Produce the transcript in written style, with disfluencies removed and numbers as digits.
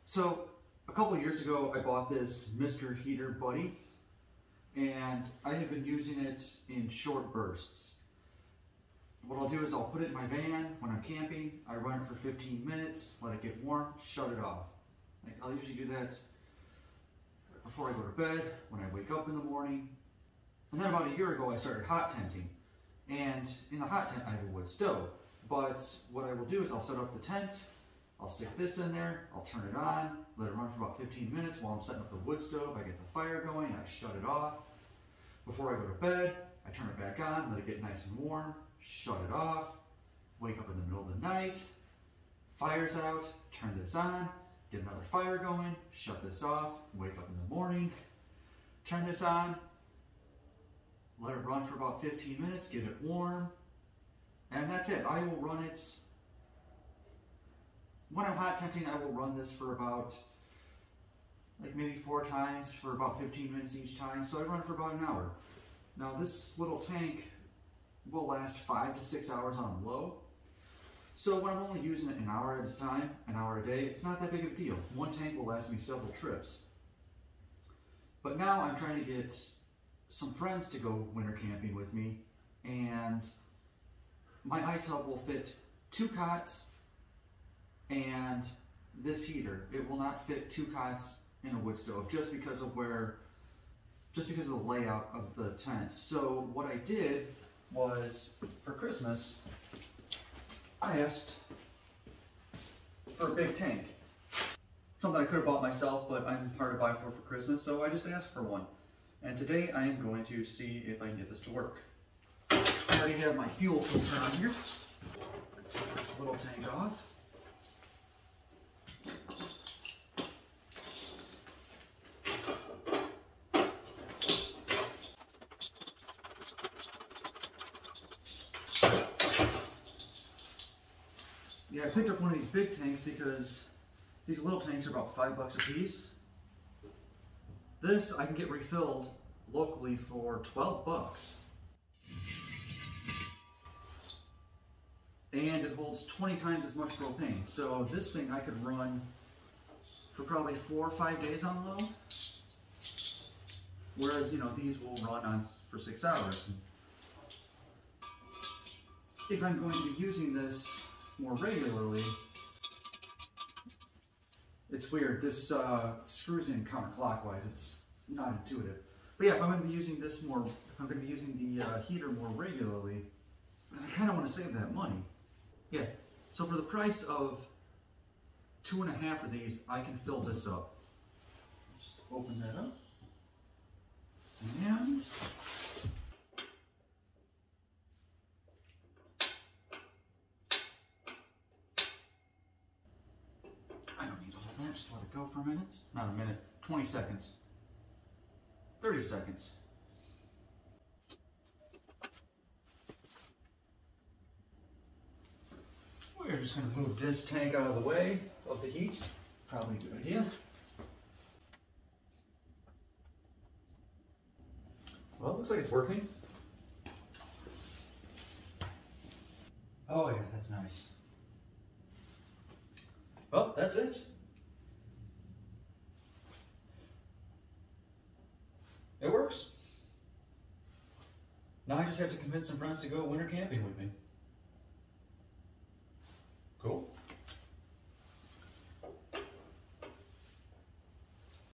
So a couple of years ago, I bought this Mr. Heater Buddy, and I have been using it in short bursts. What I'll do is I'll put it in my van when I'm camping. I run it for 15 minutes, let it get warm, shut it off. I'll usually do that before I go to bed, when I wake up in the morning. And then about a year ago, I started hot tenting. And in the hot tent, I have a wood stove. But what I will do is I'll set up the tent, I'll stick this in there, I'll turn it on, let it run for about 15 minutes while I'm setting up the wood stove. I get the fire going, I shut it off. Before I go to bed, I turn it back on, let it get nice and warm, shut it off, wake up in the middle of the night, fire's out, turn this on, get another fire going, shut this off, wake up in the morning, turn this on, let it run for about 15 minutes, get it warm, and that's it. I will run it, when I'm hot tenting, I will run this for about, like maybe 4 times for about 15 minutes each time, so I run it for about an hour. Now this little tank will last 5 to 6 hours on low. So when I'm only using it an hour at a time, an hour a day, it's not that big of a deal. One tank will last me several trips. But now I'm trying to get some friends to go winter camping with me, and my ice hut will fit 2 cots and this heater. It will not fit 2 cots in a wood stove just because of the layout of the tent. So what I did was, for Christmas, I asked for a big tank. Something I could have bought myself, but I'm hard to buy for Christmas, so I just asked for one. And today I am going to see if I can get this to work. I already have my fuel filter on here. Take this little tank off. Yeah, I picked up one of these big tanks because these little tanks are about $5 a piece. This I can get refilled locally for 12 bucks. And it holds 20 times as much propane. So this thing I could run for probably 4 or 5 days on low. Whereas, these will run on for 6 hours. If I'm going to be using this more regularly, it's weird. This screws in counterclockwise. It's not intuitive. But yeah, if I'm going to be using this more, if I'm going to be using the heater more regularly, then I kind of want to save that money. Yeah. So for the price of 2.5 of these, I can fill this up. Just open that up, and I don't need all that, just let it go for a minute. Not a minute, 20 seconds. 30 seconds. We're just going to move this tank out of the way of the heat. Probably a good idea. Well, it looks like it's working. Oh yeah, that's nice. Well, that's it. It works. Now I just have to convince some friends to go winter camping with me. Cool.